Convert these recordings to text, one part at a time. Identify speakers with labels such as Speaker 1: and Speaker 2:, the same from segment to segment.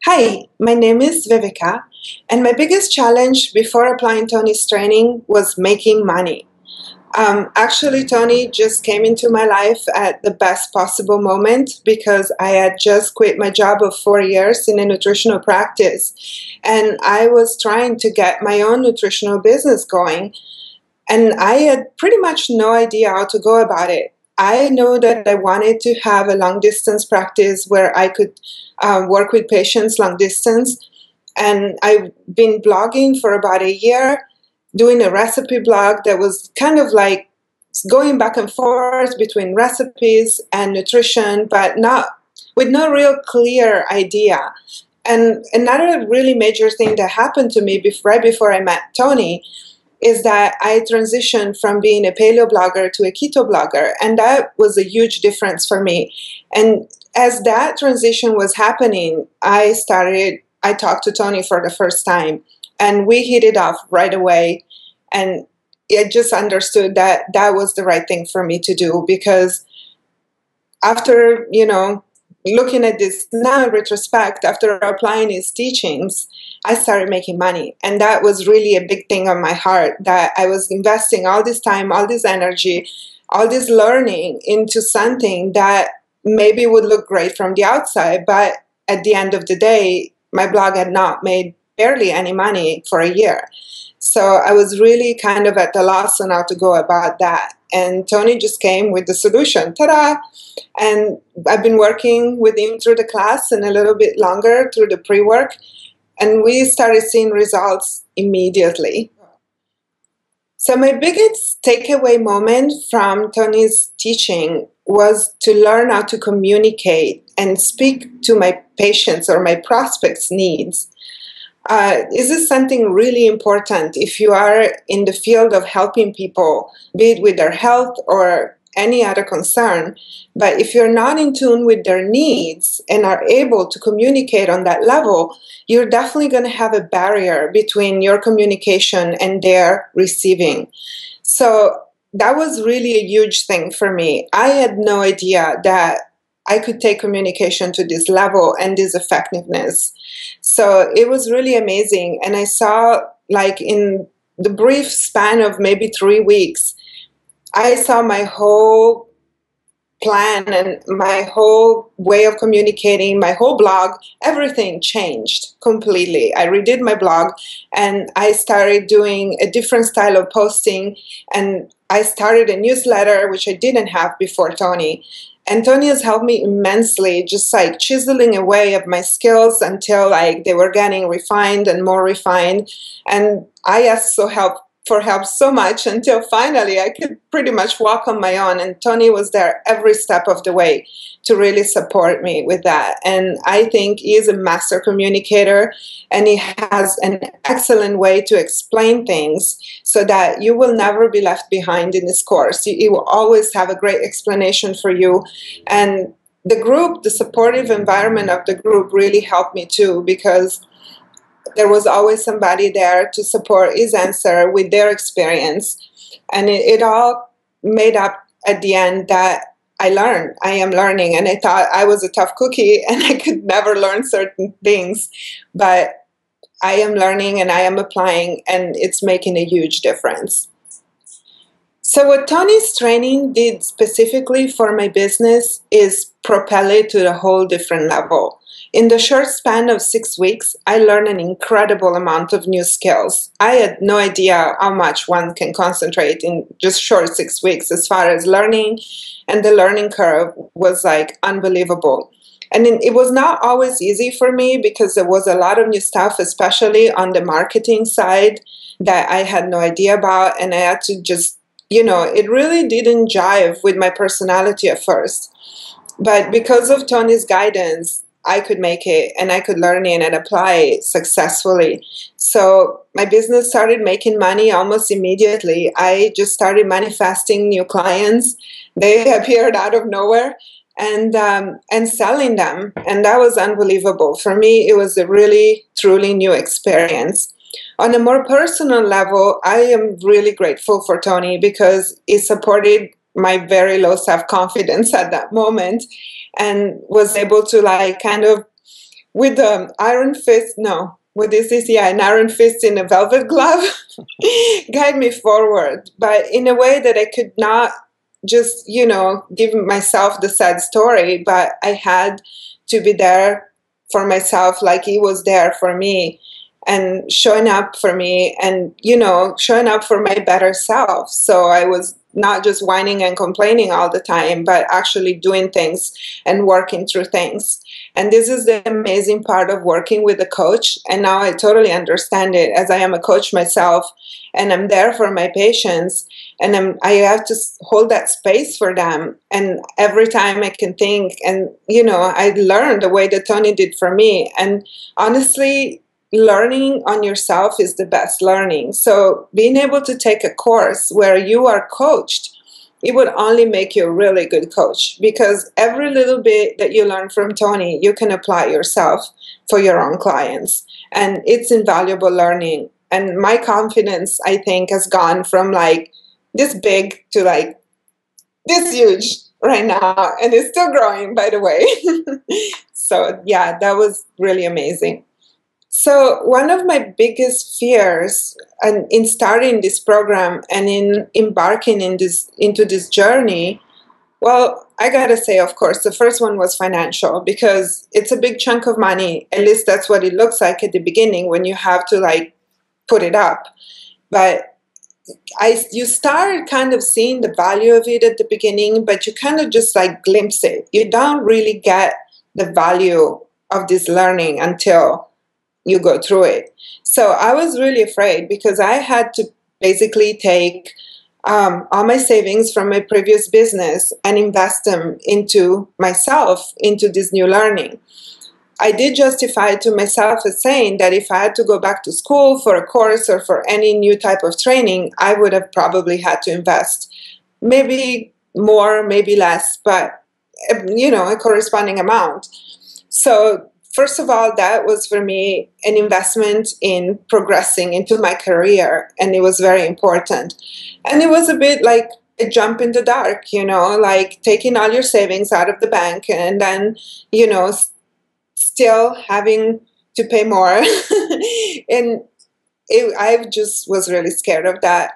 Speaker 1: Hi, my name is Vivica, and my biggest challenge before applying Tony's training was making money. Actually, Tony just came into my life at the best possible moment because I had just quit my job of 4 years in a nutritional practice, and I was trying to get my own nutritional business going, and I had pretty much no idea how to go about it. I know that I wanted to have a long distance practice where I could work with patients long distance. And I've been blogging for about a year, doing a recipe blog that was kind of like going back and forth between recipes and nutrition, but not with no real clear idea. And another really major thing that happened to me right before I met Tony is that I transitioned from being a paleo blogger to a keto blogger, and that was a huge difference for me. And as that transition was happening, I talked to Tony for the first time, and we hit it off right away. And I just understood that that was the right thing for me to do, because after, looking at this now in retrospect, after applying his teachings, I started making money. And that was really a big thing on my heart, that I was investing all this time, all this energy, all this learning into something that maybe would look great from the outside, but at the end of the day, my blog had not made barely any money for a year. So I was really kind of at a loss on how to go about that. And Tony just came with the solution, ta-da! And I've been working with him through the class and a little bit longer through the pre-work. And we started seeing results immediately. So my biggest takeaway moment from Tony's teaching was to learn how to communicate and speak to my patients or my prospects' needs. This is something really important if you are in the field of helping people, be it with their health or any other concern. But if you're not in tune with their needs and are able to communicate on that level, you're definitely going to have a barrier between your communication and their receiving. So that was really a huge thing for me. I had no idea that I could take communication to this level and this effectiveness. So it was really amazing. And I saw, like, in the brief span of maybe 3 weeks, I saw my whole plan and my whole way of communicating, my whole blog, everything changed completely. I redid my blog and I started doing a different style of posting, and I started a newsletter, which I didn't have before Tony. And Tony has helped me immensely, just like chiseling away at my skills until like they were getting refined and more refined. And I asked for help so much until finally I could pretty much walk on my own. And Tony was there every step of the way to really support me with that. And I think he is a master communicator, and he has an excellent way to explain things so that you will never be left behind in this course. He will always have a great explanation for you. And the group, the supportive environment of the group really helped me too, because there was always somebody there to support his answer with their experience. And it all made up at the end that I am learning. And I thought I was a tough cookie and I could never learn certain things. But I am learning and I am applying, and it's making a huge difference. So what Tony's training did specifically for my business is propel it to a whole different level. In the short span of 6 weeks, I learned an incredible amount of new skills. I had no idea how much one can concentrate in just short 6 weeks as far as learning, and the learning curve was like unbelievable. And it was not always easy for me because there was a lot of new stuff, especially on the marketing side, that I had no idea about, and I had to just, it really didn't jive with my personality at first. But because of Tony's guidance, I could make it, and I could learn it and apply it successfully. So my business started making money almost immediately. I just started manifesting new clients. They appeared out of nowhere, and selling them. And that was unbelievable. For me, it was a really, truly new experience. On a more personal level, I am really grateful for Tony because he supported my very low self-confidence at that moment, and was able to like kind of with iron fist, no, with this is, yeah, an iron fist in a velvet glove, guide me forward, but in a way that I could not just, give myself the sad story, but I had to be there for myself like he was there for me and showing up for me and, showing up for my better self. So I was not just whining and complaining all the time, but actually doing things and working through things. And this is the amazing part of working with a coach. And now I totally understand it as I am a coach myself and I'm there for my patients and I have to hold that space for them. And every time I can think and, I learn the way that Tony did for me. And honestly, learning on yourself is the best learning. So being able to take a course where you are coached, it would only make you a really good coach because every little bit that you learn from Tony, you can apply yourself for your own clients. And it's invaluable learning. And my confidence, I think, has gone from like this big to like this huge right now. And it's still growing, by the way. So yeah, that was really amazing. So one of my biggest fears in starting this program and in embarking into this journey, well, I gotta say, of course, the first one was financial because it's a big chunk of money. At least that's what it looks like at the beginning when you have to like put it up. But you start kind of seeing the value of it at the beginning, but you kind of just like glimpse it. You don't really get the value of this learning until you go through it. So I was really afraid because I had to basically take all my savings from my previous business and invest them into myself, into this new learning. I did justify to myself as saying that if I had to go back to school for a course or for any new type of training, I would have probably had to invest maybe more, maybe less, but a corresponding amount. So first of all, that was for me an investment in progressing into my career, and it was very important. And it was a bit like a jump in the dark, like taking all your savings out of the bank and then, still having to pay more. And I just was really scared of that.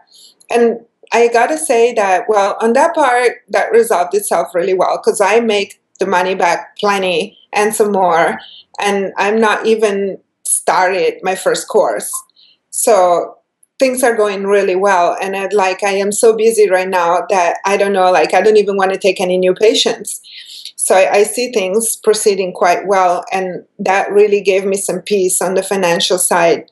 Speaker 1: And I gotta say that, well, on that part, that resolved itself really well because I make the money back plenty and some more. And I'm not even started my first course. So things are going really well. And I am so busy right now that I don't know, I don't even want to take any new patients. So I see things proceeding quite well. And that really gave me some peace on the financial side.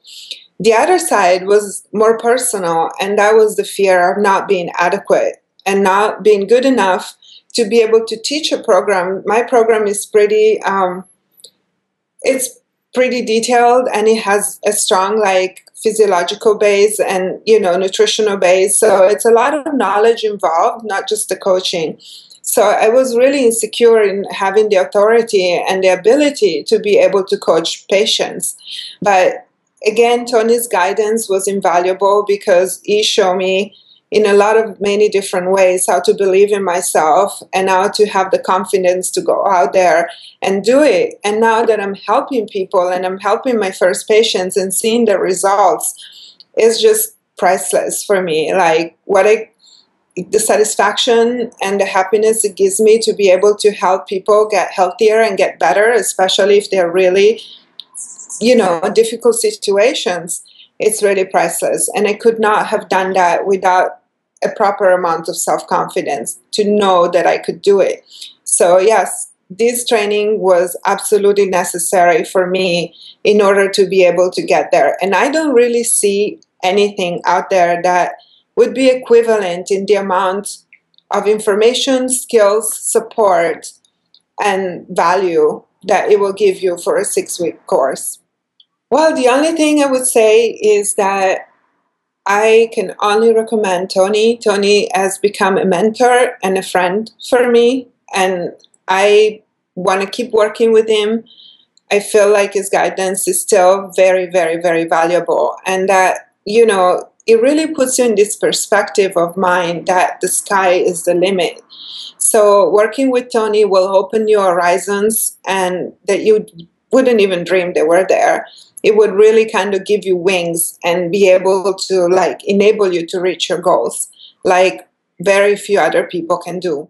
Speaker 1: The other side was more personal. And that was the fear of not being adequate and not being good enough to be able to teach a program. My program is it's pretty detailed and it has a strong physiological base and nutritional base. So it's a lot of knowledge involved, not just the coaching. So I was really insecure in having the authority and the ability to be able to coach patients. But again, Tony's guidance was invaluable because he showed me in many different ways how to believe in myself and how to have the confidence to go out there and do it. And now that I'm helping people and I'm helping my first patients and seeing the results, it's just priceless for me. The satisfaction and the happiness it gives me to be able to help people get healthier and get better, especially if they're really, difficult situations. It's really priceless. And I could not have done that without a proper amount of self-confidence to know that I could do it. So yes, this training was absolutely necessary for me in order to be able to get there. And I don't really see anything out there that would be equivalent in the amount of information, skills, support, and value that it will give you for a 6-week course. Well, the only thing I would say is that I can only recommend Tony. Tony has become a mentor and a friend for me, and I want to keep working with him. I feel like his guidance is still very, very, very valuable, and that, it really puts you in this perspective of mind that the sky is the limit. So working with Tony will open your horizons and that you wouldn't even dream they were there. It would really kind of give you wings and be able to like enable you to reach your goals like very few other people can do.